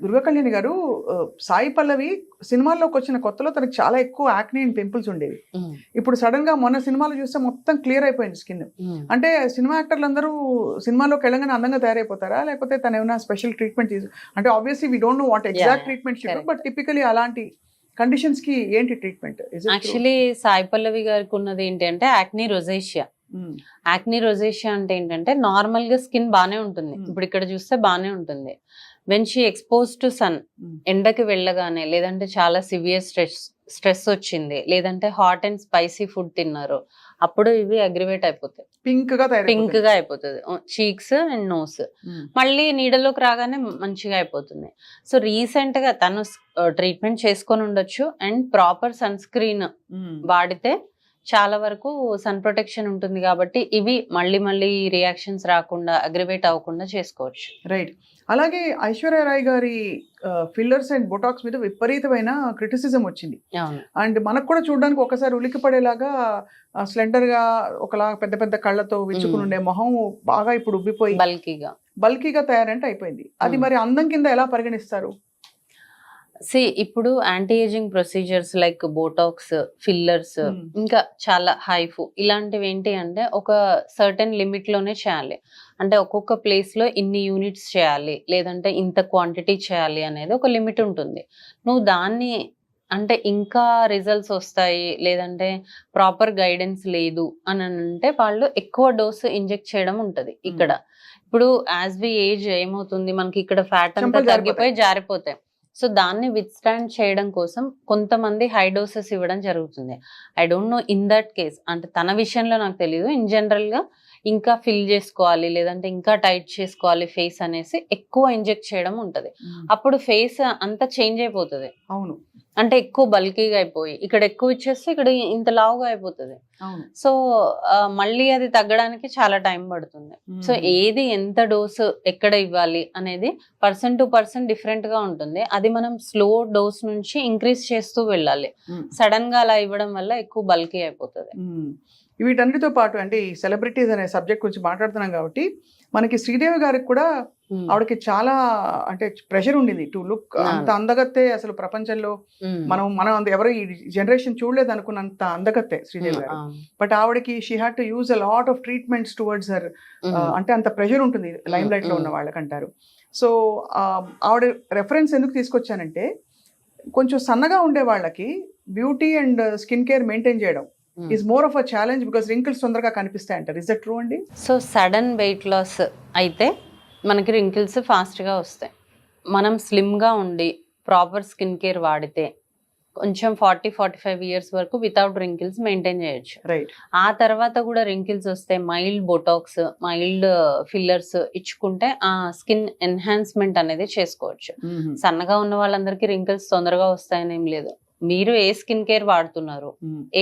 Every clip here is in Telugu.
దుర్గా కళ్యాణి గారు, సాయి పల్లవి సినిమాల్లోకి వచ్చిన కొత్తలో తనకి చాలా ఎక్కువ యాక్నీ అండ్ పింపుల్స్ ఉండేవి. ఇప్పుడు సడన్ గా మొన్న సినిమాలు చూస్తే మొత్తం క్లియర్ అయిపోయింది స్కిన్. అంటే సినిమా యాక్టర్లు అందరూ సినిమాలోకి వెళ్ళగానే అందంగా తయారైపోతారా, లేకపోతే తను ఏమైనా స్పెషల్ ట్రీట్మెంట్ అంటే obviously we don't know what exact treatment, but typically అలాంటి కండిషన్స్ కి ఏంటి ట్రీట్మెంట్? యాక్చువల్లీ సాయి పల్లవి గారికి ఉన్నది ఏంటి అంటే యాక్నీ రొజేషియా. యాక్నీ రొజేషియా అంటే ఏంటంటే నార్మల్ గా స్కిన్ బానే ఉంటుంది, ఇప్పుడు ఇక్కడ చూస్తే బానే ఉంటుంది. When she expose to sun, ఎండకి వెళ్ళగానే, లేదంటే చాలా సివియర్ స్ట్రెస్ వచ్చింది, లేదంటే హాట్ అండ్ స్పైసీ ఫుడ్ తిన్నారు, అప్పుడు ఇవి అగ్రివేట్ అయిపోతాయి, పింక్ గా అయిపోతుంది చీక్స్ అండ్ నోస్. మళ్ళీ నీడలోకి రాగానే మంచిగా అయిపోతుంది. సో రీసెంట్ గా తను ట్రీట్మెంట్ చేసుకొని ఉండొచ్చు, అండ్ ప్రాపర్ సన్ స్క్రీన్ వాడితే చాలా వరకు సన్ ప్రొటెక్షన్ ఉంటుంది కాబట్టి ఇవి మళ్ళీ రియాక్షన్స్ రాకుండా, అగ్రివేట్ అవ్వకుండా చేసుకోవచ్చు. రైట్. అలాగే ఐశ్వర్య రాయ్ గారి ఫిల్లర్స్ అండ్ బొటాక్స్ మీద విపరీతమైన క్రిటిసిజం వచ్చింది. అండ్ మనకు కూడా చూడడానికి ఒకసారి ఉలికి పడేలాగా స్లెండర్ గా, ఒకలా పెద్ద పెద్ద కళ్ళతో విచ్చుకుని ఉండే మొహం బాగా ఇప్పుడు ఉబ్బిపోయి బల్కీగా తయారంటే అయిపోయింది. అది మరి అందం కింద ఎలా పరిగణిస్తారు? ఇప్పుడు anti ageing procedures like Botox, fillers, ఇంకా చాలా హైఫు ఇలాంటివి ఏంటి అంటే ఒక సర్టెన్ లిమిట్ లోనే చేయాలి. అంటే ఒక్కొక్క ప్లేస్ లో ఇన్ని యూనిట్స్ చేయాలి, లేదంటే ఇంత క్వాంటిటీ చేయాలి అనేది ఒక లిమిట్ ఉంటుంది. నువ్వు దాన్ని అంటే ఇంకా రిజల్ట్స్ వస్తాయి, లేదంటే ప్రాపర్ గైడెన్స్ లేదు అని అంటే వాళ్ళు ఎక్కువ డోస్ ఇంజెక్ట్ చేయడం ఉంటది. ఇక్కడ ఇప్పుడు యాజ్ వి ఏజ్ ఏమవుతుంది, మనకి ఇక్కడ ఫ్యాట్ అంతా తగ్గిపోయి జారిపోతాయి. సో దాన్ని విత్స్టాండ్ చేయడం కోసం కొంతమంది హై డోసెస్ ఇవ్వడం జరుగుతుంది. I don't know in that case, అంటే తన విషయంలో నాకు తెలియదు. ఇన్ జనరల్ గా ఇంకా ఫిల్ చేసుకోవాలి, లేదంటే ఇంకా టైట్ చేసుకోవాలి ఫేస్ అనేసి ఎక్కువ ఇంజెక్ట్ చేయడం ఉంటది. అప్పుడు ఫేస్ అంతా చేంజ్ అయిపోతుంది. అవును, అంటే ఎక్కువ బల్కీగా అయిపోయి ఇక్కడ ఎక్కువ ఇచ్చేస్తే ఇక్కడ ఇంత లావుగా అయిపోతుంది. సో మళ్ళీ అది తగ్గడానికి చాలా టైం పడుతుంది. సో ఏది ఎంత డోసు ఎక్కడ ఇవ్వాలి అనేది పర్సన్ టు పర్సన్ డిఫరెంట్ గా ఉంటుంది. అది మనం స్లో డోస్ నుంచి ఇంక్రీజ్ చేస్తూ వెళ్ళాలి. సడన్ గా అలా ఇవ్వడం వల్ల ఎక్కువ బల్కీ అయిపోతుంది. వీటన్నిటితో పాటు అంటే ఈ సెలబ్రిటీస్ అనే సబ్జెక్ట్ గురించి మాట్లాడుతున్నాం కాబట్టి మనకి శ్రీదేవి గారికి కూడా ఆవిడకి చాలా అంటే ప్రెషర్ ఉండింది టు లుక్ అంత అందగత్తే. అసలు ప్రపంచంలో మనం ఎవరు ఈ జనరేషన్ చూడలేదు అనుకున్నంత అందగత్తే శ్రీదేవి గారు. బట్ ఆవిడకి she had to use a lot of treatments towards her. అంటే అంత ప్రెషర్ ఉంటుంది లైమ్ లైట్ లో ఉన్న వాళ్ళకంటారు. సో ఆవిడ రెఫరెన్స్ ఎందుకు తీసుకొచ్చానంటే, కొంచెం సన్నగా ఉండే వాళ్ళకి beauty and skin care maintain చేయడం is more of a challenge because wrinkles తొందరగా కనిపిస్తాయి అంటారు. ఇస్ దట్ ట్రూ అండి? సో సడన్ వెయిట్ లాస్ అయితే మనకి రింకిల్స్ ఫాస్ట్గా వస్తాయి. మనం స్లిమ్గా ఉండి ప్రాపర్ స్కిన్ కేర్ వాడితే కొంచెం 40-45 ఇయర్స్ వరకు వితౌట్ రింకిల్స్ మెయింటైన్ చేయొచ్చు. రైట్. ఆ తర్వాత కూడా రింకిల్స్ వస్తే మైల్డ్ బొటాక్స్, మైల్డ్ ఫిల్లర్స్ ఇచ్చుకుంటే ఆ స్కిన్ ఎన్హాన్స్మెంట్ అనేది చేసుకోవచ్చు. సన్నగా ఉన్న వాళ్ళందరికీ రింకిల్స్ తొందరగా వస్తాయని ఏం లేదు. మీరు ఏ స్కిన్ కేర్ వాడుతున్నారు,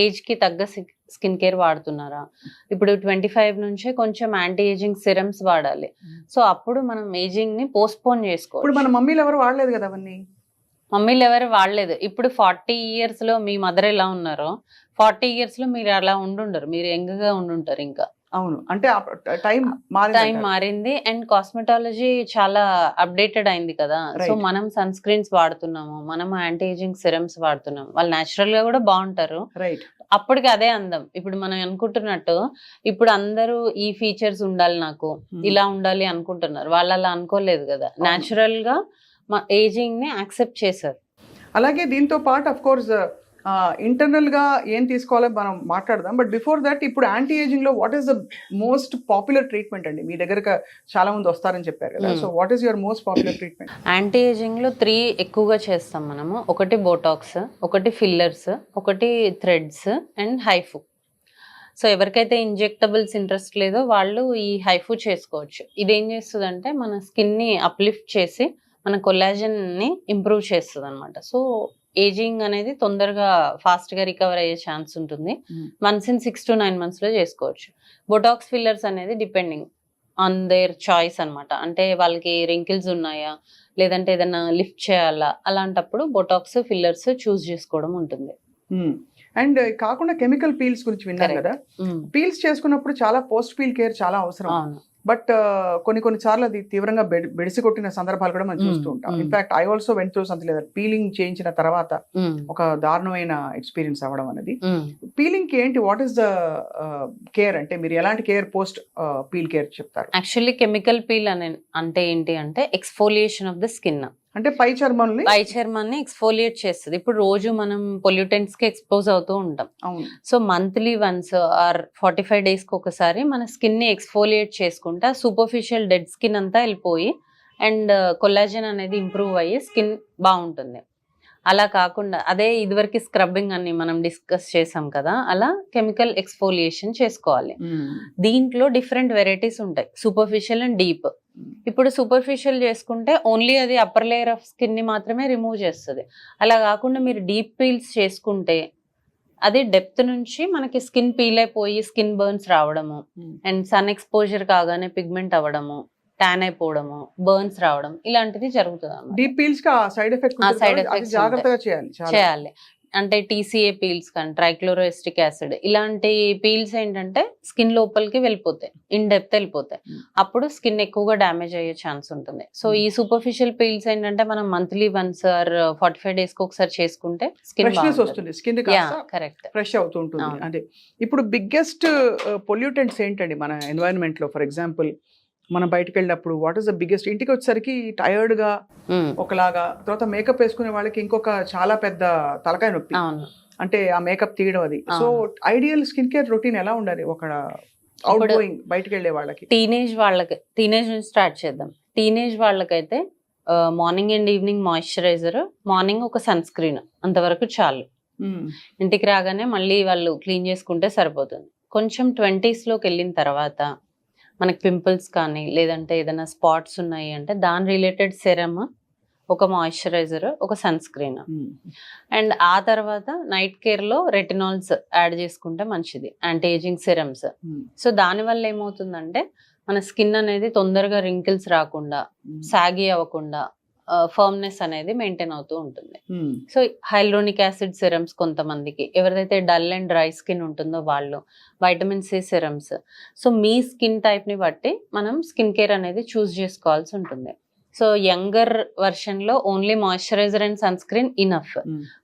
ఏజ్ కి తగ్గ స్కిన్ కేర్ వాడుతున్నారా? ఇప్పుడు 25 నుంచే కొంచెం యాంటీ ఏజింగ్ సిరమ్స్ వాడాలి. సో అప్పుడు మనం ఏజింగ్ ని పోస్ట్పోన్ చేసుకోవాలి. ఇప్పుడు మన మమ్మీలు ఎవరు వాడలేదు కదా అవన్నీ. మమ్మీలు ఎవరు వాడలేదు. ఇప్పుడు 40 ఇయర్స్ లో మీ మదర్ ఎలా ఉన్నారో 40 ఇయర్స్ లో మీరు అలా ఉండుండరు, మీరు యంగ్ గా ఉండుంటారు ఇంకా. అవును, అంటే టైం మారింది అండ్ కాస్మెటాలజీ చాలా అప్డేటెడ్ అయింది కదా. సో మనం సన్ స్క్రీన్స్ వాడుతున్నాము, మనం యాంటీ ఏజింగ్ సిరమ్స్ వాడుతున్నాము. వాళ్ళు నేచురల్ గా కూడా బాగుంటారు. రైట్. అప్పటికి అదే అందం. ఇప్పుడు మనం అనుకుంటున్నట్టు ఇప్పుడు అందరూ ఈ ఫీచర్స్ ఉండాలి, నాకు ఇలా ఉండాలి అనుకుంటున్నారు. వాళ్ళు అలా అనుకోలేదు కదా. నేచురల్ గా ఏజింగ్ ని యాక్సెప్ట్ చేశారు. అలాగే దీంతో పాటు అఫ్ కోర్స్ ఇంటర్నల్ గా ఏం తీసుకోవాలో మనం మాట్లాడదాం. బట్ బిఫోర్ దట్, ఇప్పుడు యాంటీ ఏజింగ్ లో what is the most popular treatment అండి? మీ దగ్గర చాలా మంది వస్తారని చెప్పారు కదా. So what is your most popular treatment? Anti ageing లో 3 ఎక్కువగా చేస్తాం మనము. ఒకటి బోటాక్స్, ఒకటి ఫిల్లర్స్, ఒకటి థ్రెడ్స్ అండ్ హైఫు. సో ఎవరికైతే ఇంజెక్టబుల్స్ ఇంట్రెస్ట్ లేదో వాళ్ళు ఈ హైఫు చేసుకోవచ్చు. ఇదేం చేస్తుంది అంటే మన స్కిన్ ని అప్లిఫ్ట్ చేసి మన కొల్లాజన్ ని ఇంప్రూవ్ చేస్తుంది అనమాట. సో ఏజింగ్ అనేది తొందరగా ఫాస్ట్ గా రికవర్ అయ్యే ఛాన్స్ ఉంటుంది. వన్స్ ఇన్ 6 to 9 months లో చేసుకోవచ్చు. బొటాక్స్, ఫిల్లర్స్ అనేది డిపెండింగ్ ఆన్ దేర్ చాయిస్ అనమాట. అంటే వాళ్ళకి రింకిల్స్ ఉన్నాయా, లేదంటే ఏదైనా లిఫ్ట్ చేయాలా, అలాంటప్పుడు బొటాక్స్, ఫిల్లర్స్ చూస్ చేసుకోవడం ఉంటుంది. అండ్ కాకుండా కెమికల్ పీల్స్ గురించి విన్నారు కదా. పీల్స్ చేసుకున్నప్పుడు చాలా పోస్ట్ పీల్ కేర్ చాలా అవసరం. బట్ కొన్ని సార్లు అది తీవ్రంగా బెడిసి కొట్టిన సందర్భాలు కూడా మనం చూస్తూ ఉంటాం. In fact I also went through something లేదా పీలింగ్ చేయించిన తర్వాత ఒక దారుణమైన ఎక్స్పీరియన్స్ అవ్వడం అనేది. పీలింగ్ కి ఏంటి, వాట్ ఈస్ ద కేర్, అంటే మీరు ఎలాంటి కేర్ పోస్ట్ పీల్ కేర్ చెప్తారు? యాక్చువల్లీ కెమికల్ పీల్ అంటే ఏంటి అంటే ఎక్స్ఫోలియేషన్ ఆఫ్ ద స్కిన్, అంటే పై చర్మాన్ని ఎక్స్ఫోలియేట్ చేస్తుంది. ఇప్పుడు రోజు మనం పొల్యూటెంట్స్ కి ఎక్స్పోజ్ అవుతూ ఉంటాం. So monthly once or 45 days కి ఒకసారి మన స్కిన్ ని ఎక్స్ఫోలియేట్ చేసుకుంటే సూపర్ఫిషియల్ డెడ్ స్కిన్ అంతా వెళ్ళిపోయి అండ్ కొల్లాజన్ అనేది ఇంప్రూవ్ అయ్యి స్కిన్ బాగుంటుంది. అలా కాకుండా అదే ఇదివరకు స్క్రబ్బింగ్ అని మనం డిస్కస్ చేసాం కదా, అలా కెమికల్ ఎక్స్ఫోలియేషన్ చేసుకోవాలి. దీంట్లో డిఫరెంట్ వెరైటీస్ ఉంటాయి, సూపర్ఫిషియల్ అండ్ డీప్. ఇప్పుడు సూపర్ఫిషియల్ చేసుకుంటే ఓన్లీ అది అప్పర్ లేయర్ ఆఫ్ స్కిన్ ని మాత్రమే రిమూవ్ చేస్తుంది. అలా కాకుండా మీరు డీప్ పీల్స్ చేసుకుంటే అది డెప్త్ నుంచి మనకి స్కిన్ పీల్ అయిపోయి స్కిన్ బర్న్స్ రావడము అండ్ సన్ ఎక్స్పోజర్ కాగానే పిగ్మెంట్ అవ్వడము, ట్యాన్ అయిపోవడము, బర్న్స్ రావడం ఇలాంటిది జరుగుతుంది. డీప్ పీల్స్ కి సైడ్ ఎఫెక్ట్స్ జాగ్రత్తగా చేయాలి. అంటే TCA పీల్స్ కానీ ట్రైక్లోరోఎస్టిక్ యాసిడ్ ఇలాంటి పీల్స్ ఏంటంటే స్కిన్ లోపలికి వెళ్ళిపోతాయి, ఇన్ డెప్త్ వెళ్ళిపోతాయి. అప్పుడు స్కిన్ ఎక్కువగా డ్యామేజ్ అయ్యే ఛాన్స్ ఉంటుంది. సో ఈ సూపర్ఫిషియల్ పీల్స్ ఏంటంటే మనం మంత్లీ వన్స్ ఆర్ 45 days కి ఒకసారి చేసుకుంటే స్కిన్ వస్తుంది, స్కిన్ కరెక్ట్ ఫ్రెష్ అవుతూ ఉంటుంది. అదే ఇప్పుడు బిగ్గెస్ట్ పొల్యూటెంట్స్ ఏంటండి మన ఎన్వైరన్మెంట్ లో? ఫర్ ఎగ్జాంపుల్ మనం బయటకు వెళ్ళినప్పుడు వాట్ ఈస్ ద బిగ్గెస్ట్, ఇంటికి వచ్చేసరికి టైర్డ్ గా ఒకలాగా, తర్వాత మేకప్ వేసుకునే వాళ్ళకి ఇంకొక చాలా పెద్ద తలకాయ నొప్పి, అంటే ఆ మేకప్ తీయడం అది. So ideal skin care routine ఎలా ఉండాలి ఒక అవుట్ గోయింగ్ బయటకు వెళ్ళే వాళ్ళకి? టీనేజ్ నుంచి స్టార్ట్ చేద్దాం. టీనేజ్ వాళ్ళకైతే morning and evening moisturiser, morning ఒక సన్ స్క్రీన్, అంతవరకు చాలు. ఇంటికి రాగానే మళ్ళీ వాళ్ళు క్లీన్ చేసుకుంటే సరిపోతుంది. కొంచెం 20s లోకి వెళ్ళిన తర్వాత మనకి పింపుల్స్ కానీ లేదంటే ఏదైనా స్పాట్స్ ఉన్నాయి అంటే దాని రిలేటెడ్ సెరమ్, ఒక మాయిశ్చరైజర్, ఒక సన్ స్క్రీన్, అండ్ ఆ తర్వాత నైట్ కేర్ లో రెటినాల్స్ యాడ్ చేసుకుంటే మంచిది, యాంటీ ఏజింగ్ సెరమ్స్. సో దాని వల్ల ఏమవుతుందంటే మన స్కిన్ అనేది తొందరగా రింకిల్స్ రాకుండా, సాగి అవ్వకుండా ఫర్మ్నెస్ అనేది మెయింటైన్ అవుతూ ఉంటుంది. సో హైల్రోనిక్ యాసిడ్ సెరమ్స్ కొంతమందికి, ఎవరిదైతే డల్ అండ్ డ్రై స్కిన్ ఉంటుందో వాళ్ళు, వైటమిన్ C సెరమ్స్. సో మీ స్కిన్ టైప్ ని బట్టి మనం స్కిన్ కేర్ అనేది చూస్ చేసుకోవాల్సి ఉంటుంది. సో యంగర్ వర్షన్ లో only moisturiser and sunscreen enough.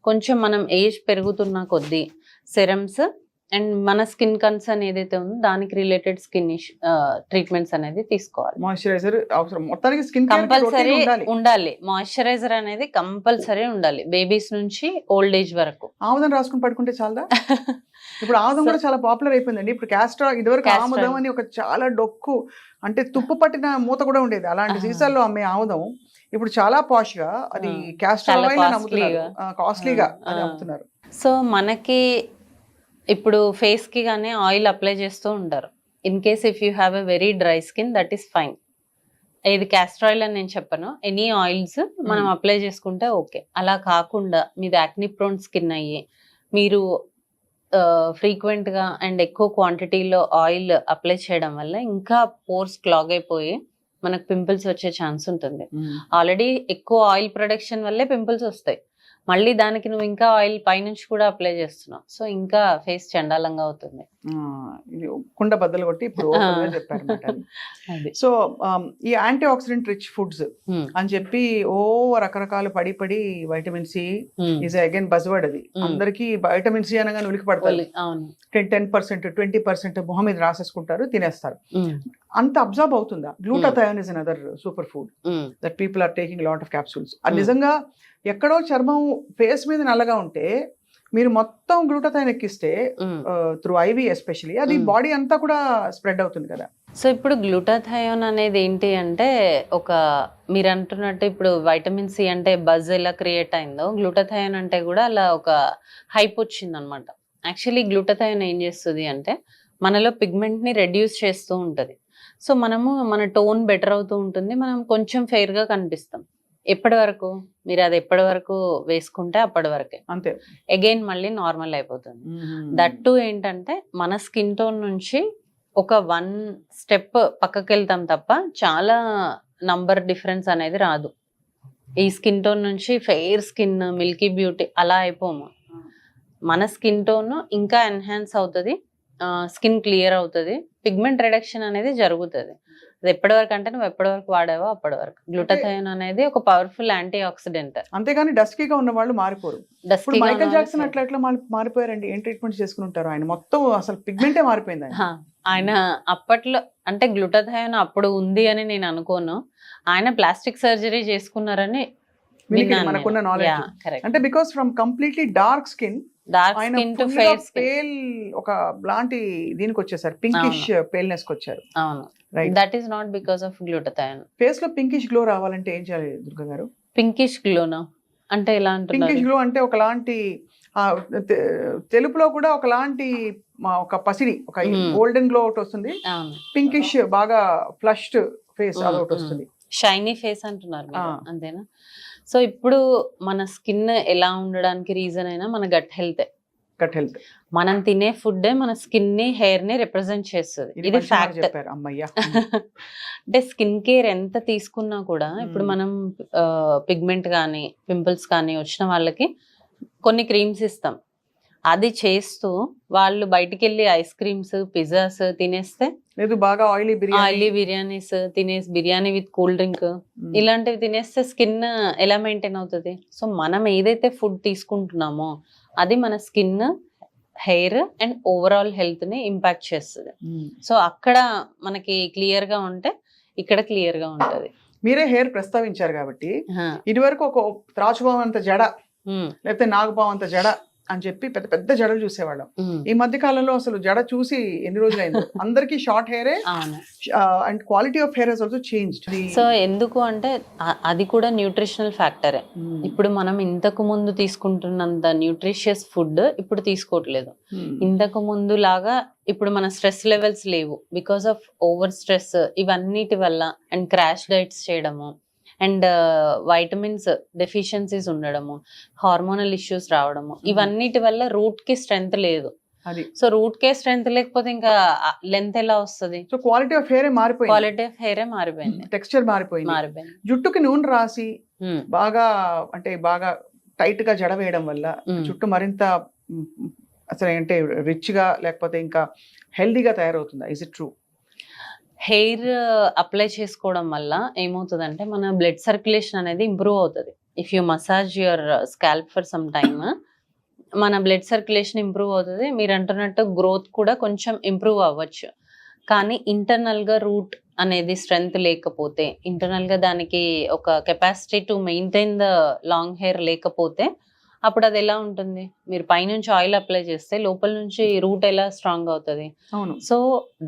కొంచెం మనం ఏజ్ పెరుగుతున్న కొద్దీ సెరమ్స్ అండ్ మన స్కిన్ కన్సర్న్ ఏదైతే ఉందో దానికి రిలేటెడ్ స్కిన్ ట్రీట్మెంట్స్ అనేది తీసుకోవాలి. మాయిశ్చరైజర్ అవసరం, మొత్తానికి స్కిన్ కంపల్సరీ ఉండాలి. మాయిశ్చరైజర్ అనేది కంపల్సరీ ఉండాలి, బేబీస్ నుంచి ఓల్డ్ ఏజ్ వరకు. ఆముదం రాసుకుని పడుకుంటే చాలా. ఇప్పుడు ఆముదం కూడా చాలా పాపులర్ అయిపోయిందండి. ఇప్పుడు క్యాస్టర్, ఇదివరకు ఆముదం అని ఒక చాలా డొక్కు, అంటే తుప్పు పట్టిన మూత కూడా ఉండేది, అలాంటి సీసాల్లో అమ్మే ఆముదం ఇప్పుడు చాలా పాష్ గా అది క్యాస్టర్ ఆయిల్ అని అమ్ముతున్నారు, కాస్ట్లీగా అది అమ్ముతున్నారు. సో మనకి ఇప్పుడు ఫేస్ కి గానీ ఆయిల్ అప్లై చేస్తూ ఉంటారు. In case if you have a very dry skin, that is fine. ఇది క్యాస్టర్ ఆయిల్ అని నేను చెప్పను, ఎనీ ఆయిల్స్ మనం అప్లై చేసుకుంటే ఓకే. అలా కాకుండా మీది యాక్ని ప్రోన్ స్కిన్ అయ్యి మీరు ఫ్రీక్వెంట్ గా అండ్ ఎక్కువ క్వాంటిటీలో ఆయిల్ అప్లై చేయడం వల్ల ఇంకా పోర్స్ క్లాగ్ అయిపోయి మనకు పింపుల్స్ వచ్చే ఛాన్స్ ఉంటుంది. ఆల్రెడీ ఎక్కువ ఆయిల్ ప్రొడక్షన్ వల్లే పింపుల్స్ వస్తాయి, మళ్ళీ దానికి నువ్వు ఇంకా ఆయిల్ పైనుంచి కూడా అప్లై చేస్తున్నావు, సో ఇంకా ఫేస్ చండాలంగా అవుతుంది. కుండ బద్దలు కొట్టి ఇప్పుడు చెప్పారు. సో ఈ యాంటీ ఆక్సిడెంట్ రిచ్ ఫుడ్స్ అని చెప్పి రకరకాలు పడి vitamin C is again buzzword. అది అందరికి వైటమిన్ C అనగానే ఉలికి పడతారు. 10%, 20% మొహం మీద రాసేసుకుంటారు, తినేస్తారు. అంత అబ్జర్వ్ అవుతుందా? Glutathione is another super food that people are taking lot of capsules. అది నిజంగా ఎక్కడో చర్మం ఫేస్ మీద నల్లగా ఉంటే మీరు మొత్తం గ్లూటాథయోన్ ఎక్కిస్తే త్రూ IV ఎస్పెషల్లీ అది బాడీ అంతా కూడా స్ప్రెడ్ అవుతుంది కదా. సో ఇప్పుడు గ్లూటాథయోన్ అనేది ఏంటి అంటే, ఒక మీరు అంటున్నట్టు ఇప్పుడు వైటమిన్ C అంటే బజ్ ఎలా క్రియేట్ అయిందో, గ్లూటాథయోన్ అంటే కూడా అలా ఒక హైప్ వచ్చింది అనమాట. యాక్చువల్లీ గ్లూటాథయోన్ ఏం చేస్తుంది అంటే మనలో పిగ్మెంట్ ని రెడ్యూస్ చేస్తూ ఉంటది. సో మన టోన్ బెటర్ అవుతూ ఉంటుంది, మనం కొంచెం ఫెయిర్ గా కనిపిస్తాం. ఎప్పటి వరకు మీరు అది ఎప్పటి వరకు వేసుకుంటే అప్పటి వరకే, అంతే. అగైన్ మళ్ళీ నార్మల్ అయిపోతుంది. దట్ టు ఏంటంటే మన స్కిన్ టోన్ నుంచి ఒక 1 step పక్కకి వెళ్తాం తప్ప చాలా నంబర్ డిఫరెన్స్ అనేది రాదు. ఈ స్కిన్ టోన్ నుంచి ఫెయిర్ స్కిన్, మిల్కీ బ్యూటీ అలా అయిపోము. మన స్కిన్ టోన్ ఇంకా ఎన్హాన్స్ అవుతుంది, స్కిన్ క్లియర్ అవుతుంది, పిగ్మెంట్ రిడక్షన్ అనేది జరుగుతుంది. అది ఎప్పటి వరకు అంటే నువ్వు ఎప్పటి వరకు వాడావో అప్పటి వరకు. గ్లూటాథయోన్ అనేది ఒక పవర్ఫుల్ యాంటీ ఆక్సిడెంట్. అంతేగాని డస్కీగా ఉన్న వాళ్ళు మారిపోరు. ఇప్పుడు మైకేల్ జాక్సన్ అట్లా మారిపోయారండి, ఏం ట్రీట్మెంట్ చేసుకుని ఉంటారు ఆయన? మొత్తం అసలు పిగ్మెంటే మారిపోయింది ఆయన అప్పట్లో అంటే గ్లూటాథయోన్ అప్పుడు ఉంది అని నేను అనుకోను. ఆయన ప్లాస్టిక్ సర్జరీ చేసుకున్నారని మనకున్న నాలెడ్జ్. అంటే because from completely dark skin pale ఒక లాంటి దీనికి వచ్చేసారు, పింకిష్ పేల్నెస్ కి వచ్చారు. అవును, that is not because of glutathione. Face లో పింకిష్ గ్లో రావాలంటే ఏం చేయాలి దుర్గా గారు? పింకిష్ గ్లోనా అంటే ఎలా అంటున్నారు? పింకిష్ గ్లో అంటే ఒకలాంటి తెలుపులో కూడా ఒకలాంటి ఒక పసిడి, ఒక గోల్డెన్ గ్లో ఒకటి వస్తుంది, పింకిష్ బాగా ఫ్లష్డ్ ఫేస్ అదొకటి వస్తుంది, షైనీ ఫేస్ అంటున్నారు అంతేనా? సో ఇప్పుడు మన స్కిన్ ఎలా ఉండడానికి రీజన్ అయినా మన గట్ హెల్త్. మనం తినే ఫుడ్ మన స్కిన్ ని, హెయిర్ ని రిప్రజెంట్ చేస్తుంది. ఇది ఫ్యాక్ట్. అంటే స్కిన్ కేర్ ఎంత తీసుకున్నా కూడా ఇప్పుడు మనం పిగ్మెంట్ కానీ పింపుల్స్ కానీ వచ్చిన వాళ్ళకి కొన్ని క్రీమ్స్ ఇస్తాం. అది చేస్తూ వాళ్ళు బయటికి వెళ్ళి ఐస్ క్రీమ్స్, పిజ్జాస్ తినేస్తే, లేదు బాగా ఆయిలీ బిర్యానీస్ తినేసి, బిర్యానీ విత్ కూల్ డ్రింక్ ఇలాంటివి తినేస్తే స్కిన్ ఎలా మెయింటైన్ అవుతుంది? సో మనం ఏదైతే ఫుడ్ తీసుకుంటున్నామో అది మన skin, hair and overall health ని ఇంపాక్ట్ చేస్తుంది. సో అక్కడ మనకి క్లియర్ గా ఉంటే ఇక్కడ క్లియర్ గా ఉంటది. మీరే హెయిర్ ప్రస్తావించారు కాబట్టి, ఇది వరకు ఒక త్రాచుపాము అంత జడ, లేకపోతే నాగుపాము అంత జడ అని చెప్పి పెద్ద పెద్ద జడలు చూసేవాళ్ళం. ఈ మధ్య కాలంలో అసలు జడ చూసి ఎన్ని రోజులైంది, అందరికి short hair and quality of hair has also changed. So ఎందుకు అంటే అది కూడా న్యూట్రిషనల్ ఫ్యాక్టరే. ఇప్పుడు మనం ఇంతకు ముందు తీసుకుంటున్నంత న్యూట్రిషియస్ ఫుడ్ ఇప్పుడు తీసుకోవట్లేదు. ఇంతకు ముందు లాగా ఇప్పుడు మన స్ట్రెస్ లెవెల్స్ లేవు బికాస్ ఆఫ్ ఓవర్ స్ట్రెస్, ఇవన్నిటి వల్ల, అండ్ క్రాష్ డైట్స్ చేయడము, అండ్ వైటమిన్స్ డెఫిషియన్సీస్ ఉండడము, హార్మోనల్ ఇష్యూస్ రావడము, ఇవన్నిటి వల్ల రూట్ కి స్ట్రెంగ్త్ లేదు. సో రూట్ కే స్ట్రెంగ్త్ లేకపోతే ఇంకా లెంత్ ఎలా వస్తుంది? సో క్వాలిటీ ఆఫ్ హెయిర్ మారిపోయింది, టెక్స్చర్ మారిపోయింది. జుట్టుకి నూనె రాసి బాగా అంటే బాగా టైట్ గా జడ వేయడం వల్ల జుట్టు మరింత అసలు అంటే రిచ్ గా లేకపోతే ఇంకా హెల్దీగా తయారవుతుందా? Is it true? Hair apply చేసుకోవడం వల్ల ఏమవుతుందంటే మన బ్లడ్ సర్క్యులేషన్ అనేది ఇంప్రూవ్ అవుతుంది. If you massage your scalp for some time మన బ్లడ్ సర్క్యులేషన్ ఇంప్రూవ్ అవుతుంది. మీరు అంటున్నట్టు గ్రోత్ కూడా కొంచెం ఇంప్రూవ్ అవ్వచ్చు. కానీ ఇంటర్నల్ గా రూట్ అనేది స్ట్రెంగ్త్ లేకపోతే, ఇంటర్నల్ గా దానికి ఒక capacity to maintain the long hair లేకపోతే అప్పుడు అది ఎలా ఉంటుంది? మీరు పైనుంచి ఆయిల్ అప్లై చేస్తే లోపల నుంచి రూట్ ఎలా స్ట్రాంగ్ అవుతుంది? సో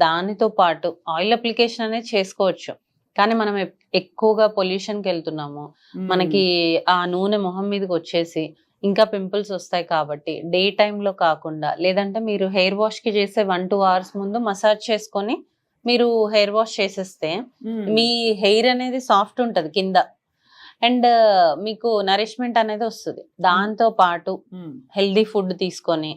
దానితో పాటు ఆయిల్ అప్లికేషన్ అనేది చేసుకోవచ్చు, కానీ మనం ఎక్కువగా పొల్యూషన్కి వెళ్తున్నాము, మనకి ఆ నూనె మొహం మీదకి వచ్చేసి ఇంకా పింపుల్స్ వస్తాయి. కాబట్టి డే టైంలో కాకుండా, లేదంటే మీరు హెయిర్ వాష్ కి చేసే 1-2 hours ముందు మసాజ్ చేసుకొని మీరు హెయిర్ వాష్ చేసేస్తే మీ హెయిర్ అనేది సాఫ్ట్ ఉంటుంది కింద, అండ్ మీకు నరిష్మెంట్ అనేది వస్తుంది. దాంతో పాటు హెల్దీ ఫుడ్ తీసుకొని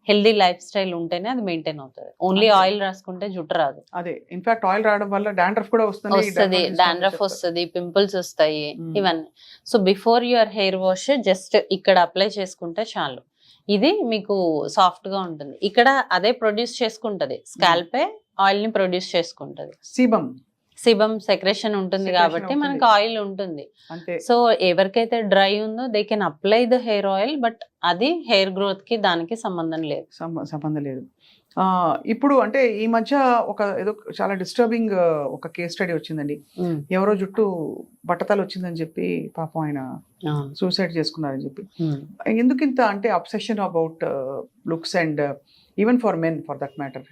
హెల్దీ లైఫ్ స్టైల్ ఉంటేనే అది మెయింటైన్ అవుతుంది. ఓన్లీ ఆయిల్ రాసుకుంటే జుట్టు రాదు. అదే ఇన్ఫాక్ట్ ఆయిల్ రావడం వల్ల డాండ్రఫ్ కూడా వస్తుంది, డాండ్రఫ్ వస్తుంది, పింపుల్స్ వస్తాయి, ఇవన్నీ. So before your hair wash just ఇక్కడ అప్లై చేసుకుంటే చాలు, ఇది మీకు సాఫ్ట్ గా ఉంటుంది. ఇక్కడ అదే ప్రొడ్యూస్ చేసుకుంటది, స్కాల్పే ఆయిల్ ని ప్రొడ్యూస్ చేసుకుంటది. సిబమ్ సెక్రెషన్ ఉంటుంది కాబట్టి మనకు ఆయిల్ ఉంటుంది. సో ఎవరికైతే డ్రై ఉందో they can apply the hair oil, but అది హెయిర్ గ్రోత్ కి దానికి సంబంధం లేదు. ఇప్పుడు అంటే ఈ మధ్య ఏదో చాలా డిస్టర్బింగ్ ఒక కేస్ స్టడీ వచ్చిందండి. ఎవరో జుట్టు బట్టతలు వచ్చిందని చెప్పి పాపం ఆయన సూసైడ్ చేసుకున్నారని చెప్పి. ఎందుకు ఇంత అంటే obsession about looks and even for men for that matter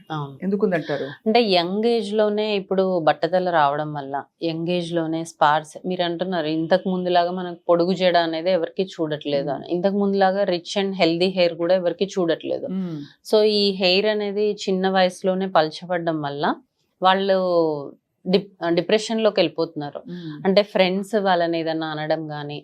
ఎందుకుందంటారు? అంటే యంగ్ ఏజ్ లోనే ఇప్పుడు బట్టతల రావడం వల్ల, యంగ్ ఏజ్ లోనే స్పార్స్, మీరు అంటున్నారు ఇంతకు ముందులాగా మనకు పొడుగు జడ అనేది ఎవరికి చూడట్లేదు అని. ఇంతకు ముందులాగా రిచ్ అండ్ హెల్దీ హెయిర్ కూడా ఎవరికి చూడట్లేదు. సో ఈ హెయిర్ అనేది చిన్న వయసులోనే పలచబడడం వల్ల వాళ్ళు డిప్రెషన్ లోకి వెళ్ళిపోతున్నారు. అంటే ఫ్రెండ్స్ వాళ్ళని ఏదన్నా అనడం కానీ,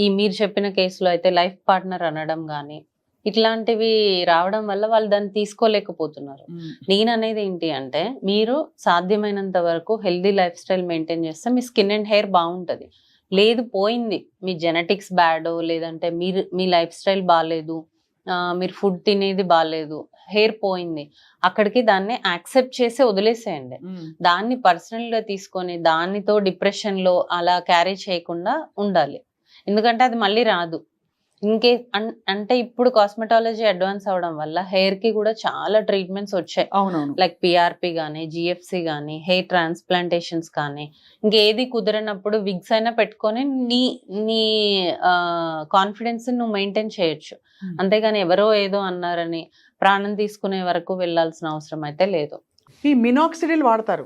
ఈ మీరు చెప్పిన కేసులో అయితే లైఫ్ పార్ట్నర్ అనడం కానీ, ఇట్లాంటివి రావడం వల్ల వాళ్ళు దాన్ని తీసుకోలేకపోతున్నారు. నేను అనేది ఏంటి అంటే, మీరు సాధ్యమైనంత వరకు హెల్దీ లైఫ్ స్టైల్ మెయింటైన్ చేస్తే మీ స్కిన్ అండ్ హెయిర్ బాగుంటుంది. లేదు పోయింది, మీ జెనెటిక్స్ బ్యాడ్, లేదంటే మీ లైఫ్ స్టైల్ బాగాలేదు, మీరు ఫుడ్ తినేది బాగాలేదు, హెయిర్ పోయింది, అక్కడికి దాన్ని యాక్సెప్ట్ చేసి వదిలేసేయండి. దాన్ని పర్సనల్ గా తీసుకొని దానితో డిప్రెషన్ లో అలా క్యారీ చేయకుండా ఉండాలి. ఎందుకంటే అది మళ్ళీ రాదు. అంటే ఇప్పుడు కాస్మెటాలజీ అడ్వాన్స్ అవడం వల్ల హెయిర్ కి కూడా చాలా ట్రీట్మెంట్స్ వచ్చాయి. అవునవును. లైక్ పిఆర్పి కానీ, జిఎఫ్సి కానీ, హెయిర్ ట్రాన్స్ప్లాంటేషన్స్ కానీ, ఇంకేది కుదరనప్పుడు విగ్స్ అయినా పెట్టుకొని నీ నీ కాన్ఫిడెన్స్ నువ్వు మెయింటైన్ చేయొచ్చు. అంతేగాని ఎవరో ఏదో అన్నారని ప్రాణం తీసుకునే వరకు వెళ్ళాల్సిన అవసరం అయితే లేదు. ఈ మినాక్సిడిల్ వాడతారు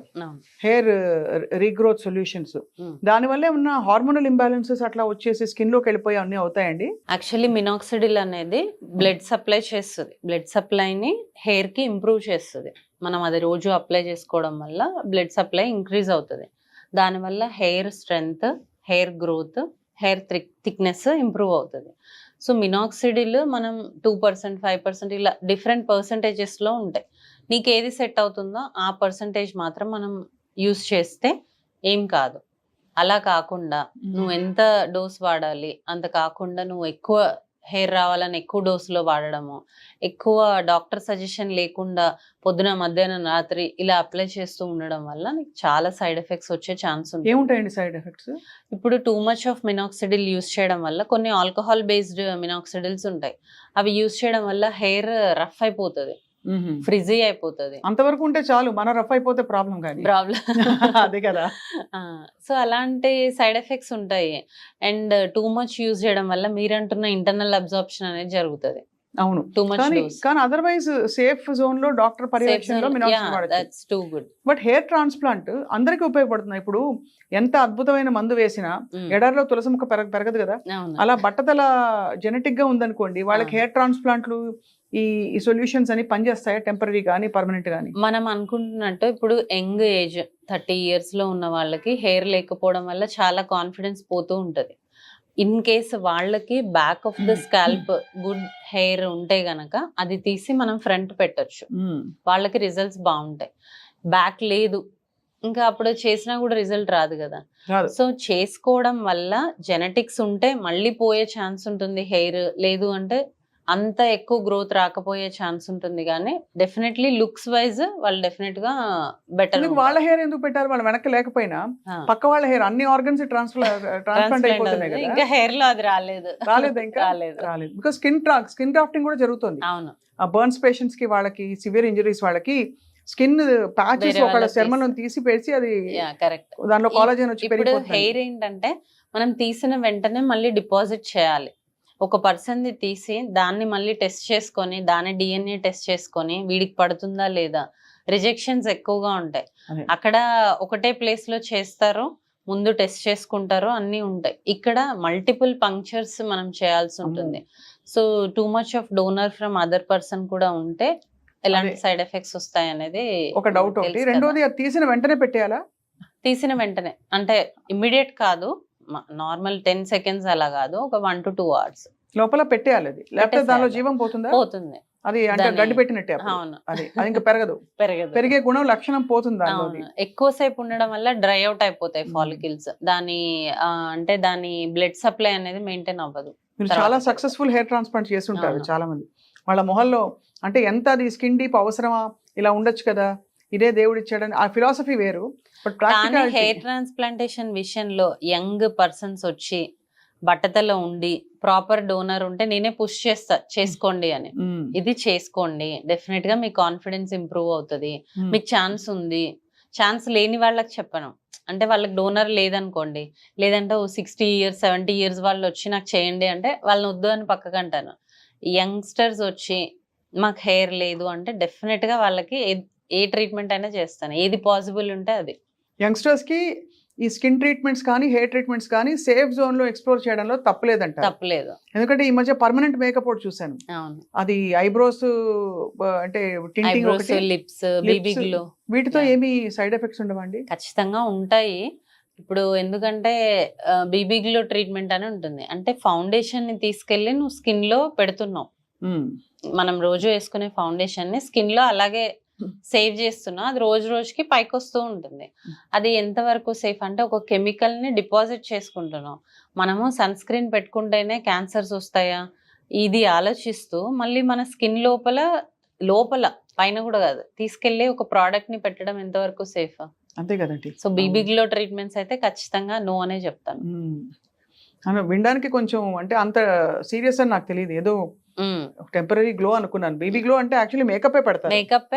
హెయిర్ రీగ్రోత్ సొల్యూషన్స్, దానివల్ల ఏమన్నా హార్మోనల్ ఇంబ్యాలెన్సెస్ అట్లా వచ్చేసి స్కిన్ లోకి వెళ్ళిపోయి అన్ని అవుతాయండి? యాక్చువల్లీ మినాక్సిడిల్ అనేది బ్లడ్ సప్లై చేస్తుంది, బ్లడ్ సప్లైని హెయిర్ కి ఇంప్రూవ్ చేస్తుంది. మనం అది రోజు అప్లై చేసుకోవడం వల్ల బ్లడ్ సప్లై ఇంక్రీజ్ అవుతుంది. దానివల్ల hair strength, hair growth, hair thickness improve అవుతుంది. సో మినాక్సిడిల్ మనం 2%, 5% ఇలా డిఫరెంట్ పర్సంటేజెస్లో ఉంటాయి. నీకు ఏది సెట్ అవుతుందో ఆ పర్సంటేజ్ మాత్రం మనం యూస్ చేస్తే ఏం కాదు. అలా కాకుండా నువ్వు ఎంత డోస్ వాడాలి అంత కాకుండా నువ్వు ఎక్కువ హెయిర్ రావాలని ఎక్కువ డోసులో వాడడము, ఎక్కువ డాక్టర్ సజెషన్ లేకుండా పొద్దున మధ్యాహ్నం రాత్రి ఇలా అప్లై చేస్తూ ఉండడం వల్ల నీకు చాలా సైడ్ ఎఫెక్ట్స్ వచ్చే ఛాన్స్ ఉంది. ఏముంటాయండి సైడ్ ఎఫెక్ట్స్? ఇప్పుడు too much of minoxidil use చేయడం వల్ల కొన్ని ఆల్కహాల్ బేస్డ్ మినాక్సిడిల్స్ ఉంటాయి. అవి యూస్ చేయడం వల్ల హెయిర్ రఫ్ అయిపోతుంది, ఫ్రిజీ అయిపోతుంది. అంతవరకు ఉంటే చాలు, మన రఫ్ అయిపోతే ప్రాబ్లం అదే కదా. సో అలాంటి సైడ్ ఎఫెక్ట్స్ ఉంటాయి. అండ్ టూ మచ్ యూజ్ చేయడం వల్ల మీరంటున్న ఇంటర్నల్ అబ్జార్ప్షన్ అనేది జరుగుతుంది. అవును, టూ మచ్ కానీ అదర్వైజ్ సేఫ్ జోన్ లో డాక్టర్ పర్యవేక్షణలో too good. But hair transplant అందరికీ ఉపయోగపడుతుంది. ఇప్పుడు ఎంత అద్భుతమైన మందు వేసినా ఎడారిలో తులసి మొక్క పెరగదు కదా. అలా బట్టతల జెనెటిక్ గా ఉందనుకోండి, వాళ్ళకి హెయిర్ ట్రాన్స్ప్లాంట్లు ఈ సొల్యూషన్స్ అని పనిచేస్తాయా టెంపరీ కానీ పర్మనెంట్ కానీ? మనం అనుకుంటున్నట్టు ఇప్పుడు యంగ్ ఏజ్ 30 years లో ఉన్న వాళ్ళకి హెయిర్ లేకపోవడం వల్ల చాలా కాన్ఫిడెన్స్ పోతూ ఉంటది. ఇన్ కేస్ వాళ్ళకి back of the scalp good hair ఉంటే గనక అది తీసి మనం ఫ్రంట్ పెట్టొచ్చు, వాళ్ళకి రిజల్ట్స్ బాగుంటాయి. బ్యాక్ లేదు ఇంకా అప్పుడు చేసినా కూడా రిజల్ట్ రాదు కదా. సో చేసుకోవడం వల్ల జెనెటిక్స్ ఉంటే మళ్ళీ పోయే ఛాన్స్ ఉంటుంది, హెయిర్ లేదు అంటే అంత ఎక్కువ గ్రోత్ రాకపోయే ఛాన్స్ ఉంటుంది. కానీ డెఫినెట్లీ లుక్స్ వైజ్ వాళ్ళు డెఫినెట్ గా బెటర్. వాళ్ళ హెయిర్ ఎందుకు పెట్టారు? వాళ్ళ వెనక లేకపోయినా పక్క వాళ్ళ హెయిర్ అన్ని ఆర్గన్స్ ట్రాన్స్ప్లాంట్ అయిపోతున్నాయి కదా. ఇంకా హెయిర్ లో అది రాలేదు ఇంకా రాలేదు. బికాస్ స్కిన్ గ్రాఫ్టింగ్ కూడా జరుగుతుంది. అవును, ఆ బర్న్స్ పేషెంట్స్ కి, వాళ్ళకి సివియర్ ఇంజరీస్ వాళ్ళకి స్కిన్ ప్యాచెస్ ఒక చర్మం తీసి పెట్టి అది కరెక్ట్ దానిలో కాలజన్ వచ్చి పెరిగిపోతుంది. హెయిర్ ఏంటంటే మనం తీసిన వెంటనే మళ్ళీ డిపాజిట్ చేయాలి. ఒక పర్సన్ది తీసి దాన్ని మళ్ళీ టెస్ట్ చేసుకొని దాని DNA టెస్ట్ చేసుకొని వీడికి పడుతుందా లేదా, రిజెక్షన్స్ ఎక్కువగా ఉంటాయి. అక్కడ ఒకటే ప్లేస్ లో చేస్తారు, ముందు టెస్ట్ చేసుకుంటారు, అన్ని ఉంటాయి. ఇక్కడ మల్టిపుల్ పంక్చర్స్ మనం చేయాల్సి ఉంటుంది. So too much of donor from other person కూడా ఉంటే ఎలాంటి సైడ్ ఎఫెక్ట్స్ వస్తాయి అనేది ఒక డౌట్. రెండోది, తీసిన వెంటనే పెట్టేయాలా? తీసిన వెంటనే అంటే ఇమ్మీడియట్ కాదు, నార్మల్ 10 seconds అలా కాదు, ఒక 1 to 2 hours లోపల పెట్టేయాలి. అది లేకపోతే దానిలో జీవం పోతుందా? పోతుంది. అది అంటే గడ్డి పెట్టినట్టే. అవును, అది ఇంకా పెరగదు. పెరిగే గుణం లక్షణం పోతుంది. ఎక్కువసేపు ఉండడం వల్ల డ్రై అవుట్ అయిపోతాయి ఫాలికల్స్. దాని అంటే దాని బ్లడ్ సప్లై అనేది మెయింటైన్ అవ్వదు. మీరు చాలా సక్సెస్ఫుల్ హెయిర్ ట్రాన్స్ప్లాంట్ చేస్తుంటారు చాలా మంది. వాళ్ళ మొహల్లో అంటే ఎంత అది స్కిన్ డీప్ అవసరమా, ఇలా ఉండొచ్చు కదా, ఇదే దేవుడు ఇచ్చాడని ఆ ఫిలాసఫీ వేరు. కానీ హెయిర్ ట్రాన్స్ప్లాంటేషన్ విషయంలో యంగ్ పర్సన్స్ వచ్చి బట్టతలో ఉండి ప్రాపర్ డోనర్ ఉంటే నేనే పుష్ చేస్తా, చేసుకోండి అని. ఇది చేసుకోండి, డెఫినెట్ గా మీ కాన్ఫిడెన్స్ ఇంప్రూవ్ అవుతుంది, మీకు ఛాన్స్ ఉంది. ఛాన్స్ లేని వాళ్ళకి చెప్పను, అంటే వాళ్ళకి డోనర్ లేదనుకోండి, లేదంటే 60 years 70 years వాళ్ళు వచ్చి నాకు చేయండి అంటే వాళ్ళని వద్దు అని పక్కకు అంటాను. యంగ్స్టర్స్ వచ్చి మాకు హెయిర్ లేదు అంటే డెఫినెట్ గా వాళ్ళకి ఏ ట్రీట్మెంట్ అయినా చేస్తాను, ఏది పాసిబుల్ ఉంటే అది. యంగ్స్టర్స్ కి ఈ స్కిన్ ట్రీట్మెంట్స్ కానీ హెయిర్ ట్రీట్మెంట్స్ కానీ సేఫ్ జోన్ లో ఎక్స్ప్లోర్ చేయడంలో తప్పలేదంట. తప్పలేదు, ఎందుకంటే ఈ మధ్య పర్మనెంట్ మేకప్ ఒకటి చూసాను. అది ఐబ్రోస్ అంటే టింటింగ్, లిప్స్, బీబీ గ్లో, వీటితో ఏమి సైడ్ ఎఫెక్ట్స్ ఉండవండి? ఖచ్చితంగా ఉంటాయి. ఇప్పుడు ఎందుకంటే బీబీ గ్లో ట్రీట్మెంట్ అని ఉంటుంది, అంటే ఫౌండేషన్ ని తీసుకెళ్లి నువ్వు స్కిన్ లో పెడుతున్నావు. మనం రోజు వేసుకునే ఫౌండేషన్ ని స్కిన్ లో అలాగే సేవ్ చేస్తున్నా, అది రోజు రోజుకి పైకి వస్తూ ఉంటుంది. అది ఎంతవరకు సేఫ్ అంటే ఒక కెమికల్ ని డిపాజిట్ చేసుకుంటున్నాం. మనము సన్ స్క్రీన్ పెట్టుకుంటేనే క్యాన్సర్స్ వస్తాయా, ఇది ఆలోచిస్తూ మళ్ళీ మన స్కిన్ లోపల లోపల పైన కూడా కాదు తీసుకెళ్లి ఒక ప్రోడక్ట్ ని పెట్టడం ఎంతవరకు సేఫ్? అంతే కదండి. సో బీబీ గ్లో ట్రీట్మెంట్స్ అయితే ఖచ్చితంగా నో అనే చెప్తాను. వినడానికి కొంచెం అంటే అంత సీరియస్ అని నాకు తెలియదు, ఏదో టెంపరీ గ్లో అనుకున్నాను. బేబీ గ్లో అంటే యాక్చువల్లీ మేకప్ పెడతారు. మేకప్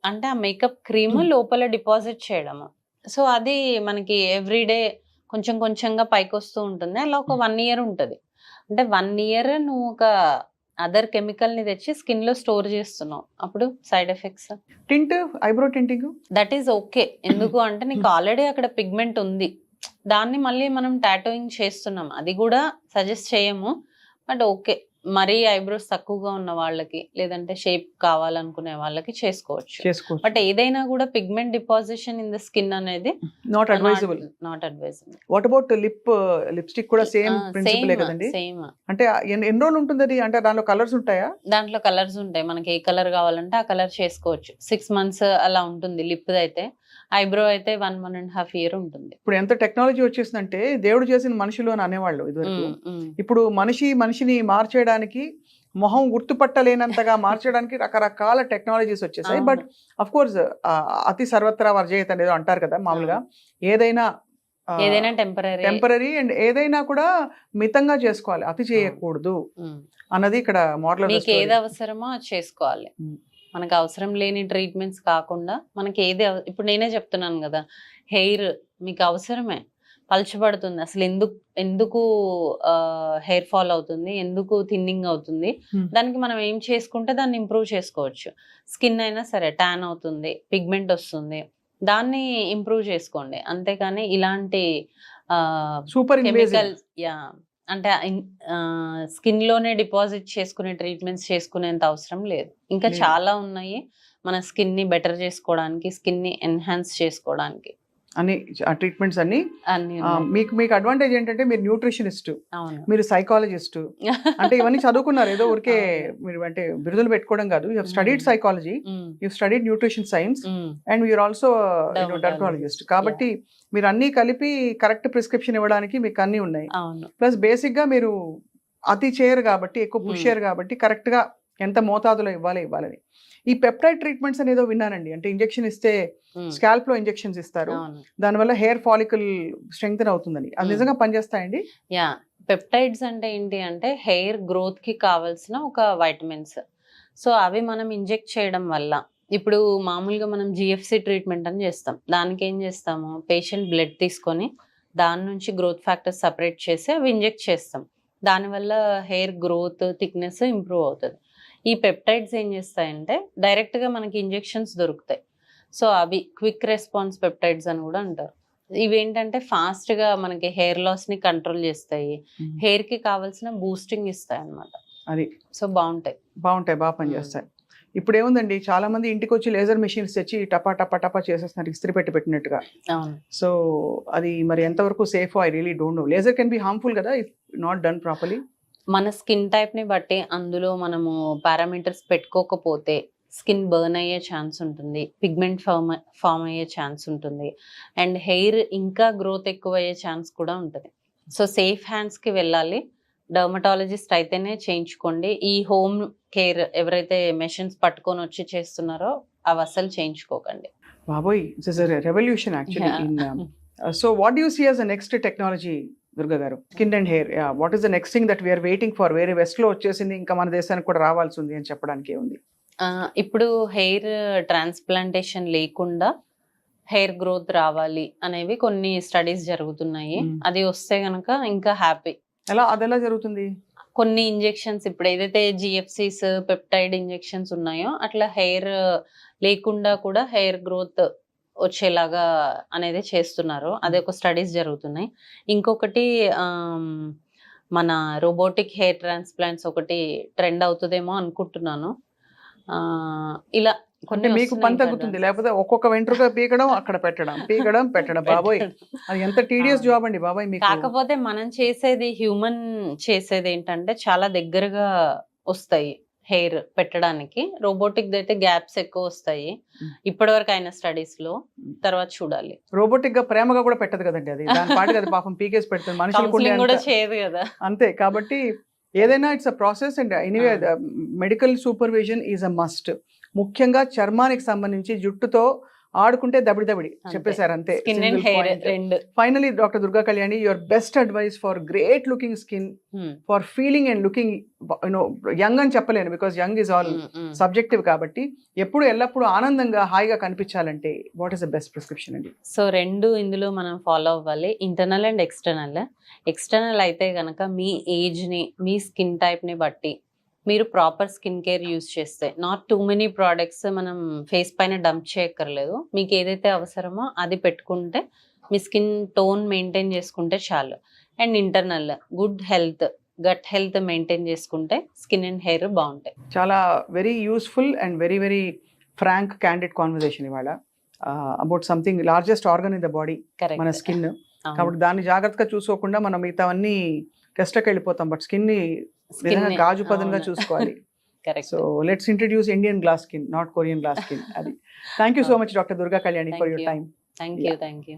అంటే ఆ మేకప్ క్రీమ్ లోపల డిపాజిట్ చేయడము. సో అది మనకి ఎవ్రీడే కొంచెం కొంచెంగా పైకి వస్తూ ఉంటుంది. అలా ఒక 1 year ఉంటుంది. అంటే 1 year నువ్వు ఒక అదర్ కెమికల్ ని తెచ్చి స్కిన్ లో స్టోర్ చేస్తున్నావు, అప్పుడు side effects. Tint, eyebrow tinting that is okay. ఎందుకు అంటే నీకు ఆల్రెడీ అక్కడ పిగ్మెంట్ ఉంది, దాన్ని మళ్ళీ మనం టాటూయింగ్ చేస్తున్నాం, అది కూడా సజెస్ట్ చేయము. బట్ ఓకే, మరీ ఐబ్రోస్ తక్కువగా ఉన్న వాళ్ళకి లేదంటే షేప్ కావాలనుకునే వాళ్ళకి చేసుకోవచ్చు. బట్ ఏదైనా కూడా pigment deposition in the skin అనేది not advisable. What about lipstick కూడా సేమ్ ప్రిన్సిపలే కదండి? సేమ్. అంటే ఎన్ని రోజులు ఉంటుంది అది? అంటే దాంట్లో కలర్స్ ఉంటాయా? దాంట్లో కలర్స్ ఉంటాయి, మనకి ఏ కలర్ కావాలంటే ఆ కలర్ చేసుకోవచ్చు. 6 months అలా ఉంటుంది లిప్ అయితే. ఐబ్రో అయితే 1.5 year ఉంటుంది. ఇప్పుడు ఎంత టెక్నాలజీ వచ్చేసిందంటే దేవుడు చేసిన మనుషులు అని అనేవాళ్ళు ఇదివరకు. ఇప్పుడు మనిషిని మార్చేయడానికి, మొహం గుర్తుపట్టలేనంతగా మార్చడానికి రకరకాల టెక్నాలజీస్ వచ్చేసాయి. బట్ అఫ్ కోర్స్ అతి సర్వత్రా వర్జయత అనేది అంటారు కదా మామూలుగా. ఏదైనా టెంపరీ అండ్ ఏదైనా కూడా మితంగా చేసుకోవాలి, అతి చేయకూడదు అన్నది ఇక్కడ మోడల్. ఏది అవసరమో అది చేసుకోవాలి. మనకు అవసరం లేని ట్రీట్మెంట్స్ కాకుండా మనకి ఏది ఇప్పుడు నేనే చెప్తున్నాను కదా, హెయిర్ మీకు అవసరమే, పలచబడుతుంది, అసలు ఎందుకు హెయిర్ ఫాల్ అవుతుంది, ఎందుకు థిన్నింగ్ అవుతుంది, దానికి మనం ఏం చేసుకుంటే దాన్ని ఇంప్రూవ్ చేసుకోవచ్చు. స్కిన్ అయినా సరే ట్యాన్ అవుతుంది, పిగ్మెంట్ వస్తుంది, దాన్ని ఇంప్రూవ్ చేసుకోండి. అంతేకాని ఇలాంటి సూపర్ కెమికల్స్ అంటే స్కిన్ లోనే డిపాజిట్ చేసుకునే ట్రీట్మెంట్స్ చేసుకునేంత అవసరం లేదు. ఇంకా చాలా ఉన్నాయి మన స్కిన్ ని బెటర్ చేసుకోవడానికి, స్కిన్ ని ఎన్హాన్స్ చేసుకోవడానికి. అన్ని ట్రీట్మెంట్స్ అన్ని మీకు అడ్వాంటేజ్ ఏంటంటే మీరు న్యూట్రిషనిస్ట్, మీరు సైకాలజిస్ట్, అంటే ఇవన్నీ చదువుకున్నారు, ఏదో ఊరికే మీరు అంటే బిరుదులు పెట్టుకోవడం కాదు. You have studied psychology, you studied nutrition science, and you're also dermatologist. కాబట్టి మీరు అన్ని కలిపి కరెక్ట్ ప్రిస్క్రిప్షన్ ఇవ్వడానికి మీకు అన్ని ఉన్నాయి. ప్లస్ బేసిక్ గా మీరు అతి చేయరు కాబట్టి, ఎక్కువ పుష్ చేయరు కాబట్టి కరెక్ట్ గా ఎంత మోతాదులో ఇవ్వాలని. ఈ పెప్టైడ్ ట్రీట్మెంట్స్ అనేదో విన్నానండి, అంటే ఇంజెక్షన్ ఇస్తే స్కాల్ప్ లో ఇంజెక్షన్స్ ఇస్తారు, దానివల్ల హెయిర్ ఫాలికల్ స్ట్రెంగ్తెన్ అవుతుందని. అది నిజంగా పనిచేస్తాయండి? యా, పెప్టైడ్స్ అంటే ఏంటి అంటే హెయిర్ గ్రోత్ కి కావాల్సిన ఒక వైటమిన్స్. సో అవి మనం ఇంజెక్ట్ చేయడం వల్ల, ఇప్పుడు మామూలుగా మనం జిఎఫ్సి ట్రీట్మెంట్ అని చేస్తాం, దానికి ఏం చేస్తాము, పేషెంట్ బ్లడ్ తీసుకొని దాని నుంచి గ్రోత్ ఫ్యాక్టర్స్ సపరేట్ చేసి అవి ఇంజెక్ట్ చేస్తాం. దానివల్ల హెయిర్ గ్రోత్, థిక్నెస్ ఇంప్రూవ్ అవుతుంది. ఈ పెప్టైడ్స్ ఏం చేస్తాయంటే డైరెక్ట్ గా మనకి ఇంజెక్షన్స్ దొరుకుతాయి. సో అవి క్విక్ రెస్పాన్స్ పెప్టైడ్స్ అని కూడా అంటారు. ఇవేంటంటే ఫాస్ట్ గా మనకి హెయిర్ లాస్ ని కంట్రోల్ చేస్తాయి, హెయిర్ కి కావాల్సిన బూస్టింగ్ ఇస్తాయి అన్నమాట. అది సో బాగా పనిచేస్తాయి. ఇప్పుడు ఏముందండి, చాలా మంది ఇంటికి వచ్చి లేజర్ మెషిన్స్ తెచ్చి టపా టపా టపా చేసేస్తున్నారు, ఇస్త్రీ పెట్టినట్టుగా. సో అది మరి ఎంతవరకు safe, I really don't know. Laser can be harmful కదా ఇఫ్ నాట్ డన్ ప్రాపర్లీ. మన స్కిన్ టైప్ ని బట్టి అందులో మనము పారామీటర్స్ పెట్టుకోకపోతే స్కిన్ బర్న్ అయ్యే ఛాన్స్ ఉంటుంది, పిగ్మెంట్ ఫామ్ అయ్యే ఛాన్స్ ఉంటుంది, అండ్ హెయిర్ ఇంకా గ్రోత్ ఎక్కువ అయ్యే ఛాన్స్ కూడా ఉంటుంది. సో సేఫ్ హ్యాండ్స్ కి వెళ్ళాలి, డర్మటాలజిస్ట్ అయితేనే చేయించుకోండి. ఈ హోమ్ కేర్ ఎవరైతే మెషిన్స్ పట్టుకొని వచ్చి చేస్తున్నారో అవి అసలు చేయించుకోకండి. బాబోయ్, it's is a revolution actually in so what do you see as the next technology Durga గారు? Skin and hair, what is the next thing that we are waiting for? వేరే వెస్ట్ లో వచ్చేసింది, ఇంకా మన దేశానికి కూడా రావాల్సి ఉంది అని చెప్పడానికి ఏముంది? ఇప్పుడు హెయిర్ ట్రాన్స్ప్లాంటేషన్ లేకుండా హెయిర్ గ్రోత్ రావాలి అనేవి కొన్ని స్టడీస్ జరుగుతున్నాయి. అది వస్తే గనక ఇంకా హ్యాపీ. అదెలా జరుగుతుంది? కొన్ని ఇంజెక్షన్స్, ఇప్పుడు ఏదైతే జిఎఫ్సిస్, పెప్టైడ్ ఇంజెక్షన్స్ ఉన్నాయో అట్లా హెయిర్ లేకుండా కూడా హెయిర్ గ్రోత్ వచ్చేలాగా అనేది చేస్తున్నారు. అదే ఒక స్టడీస్ జరుగుతున్నాయి. ఇంకొకటి మన రోబోటిక్ హెయిర్ ట్రాన్స్ప్లాంట్స్ ఒకటి ట్రెండ్ అవుతుందేమో అనుకుంటున్నాను. ఇలా కొన్ని మీకు పని తగ్గుతుంది, లేకపోతే ఒక్కొక్క వెంట్రుక పీకడం అక్కడ పెట్టడం బాబోయ్, అది ఎంత టీడియస్ జాబ్ అండి బాబాయ్ మీకు. కాకపోతే మనం చేసేది, హ్యూమన్ చేసేది ఏంటంటే చాలా దగ్గరగా వస్తాయి హెయిర్ పెట్టడానికి. రోబోటిక్ అయితే గ్యాప్స్ ఎక్కువ వస్తాయి ఇప్పటి వరకు అయిన స్టడీస్ లో. తర్వాత చూడాలి. రోబోటిక్ గా ప్రేమగా కూడా పెట్టదు కదండి, అది దాని పాటు కదా పాపం పీకేసి పెడుతుంది, మనుషులు కూడా చేయదు కదా. అంతే. కాబట్టి ఏదైనా it's a process and anyway medical supervision is a must. ముఖ్యంగా చర్మానికి సంబంధించి జుట్టుతో ఆడుకుంటే దబిడి చెప్పేశారు అంతే. స్కిన్ అండ్ హెయిర్ రెండు. Finally doctor Durga Kalyani, your best advice for great looking skin, for feeling and looking young అని చెప్పలేను because young is all subjective కాబట్టి, ఎప్పుడు ఎల్లప్పుడూ ఆనందంగా హాయిగా కనిపించాలంటే what is the best prescription అండి? సో రెండు ఇందులో మనం ఫాలో అవ్వాలి, ఇంటర్నల్ అండ్ ఎక్స్టర్నల్. ఎక్స్టర్నల్ అయితే కనుక మీ ఏజ్ని, మీ స్కిన్ టైప్ని బట్టి మీరు ప్రాపర్ స్కిన్ కేర్ యూస్ చేస్తే, నాట్ టూ మెనీ ప్రోడక్ట్స్ మనం ఫేస్ పైన డంప్ చేయక్కర్లేదు. మీకు ఏదైతే అవసరమో అది పెట్టుకుంటే మీ స్కిన్ టోన్ మెయింటైన్ చేసుకుంటే చాలు. And internal good health, gut health maintain చేసుకుంటే స్కిన్ అండ్ హెయిర్ బాగుంటాయి. చాలా very useful and very very frank candid conversation ఇవాళ about something largest organ in the body, మన స్కిన్. కాబట్టి దాన్ని జాగ్రత్తగా చూసుకోకుండా మనం మిగతావన్నీ టెస్ట్కి వెళ్ళిపోతాం, బట్ స్కిన్ ని గాజు పదంగా చూసుకోవాలి. So let's introduce Indian glass skin, not Korean glass skin. అది. Thank you so much doctor Durga Kalyani for your time. Thank you.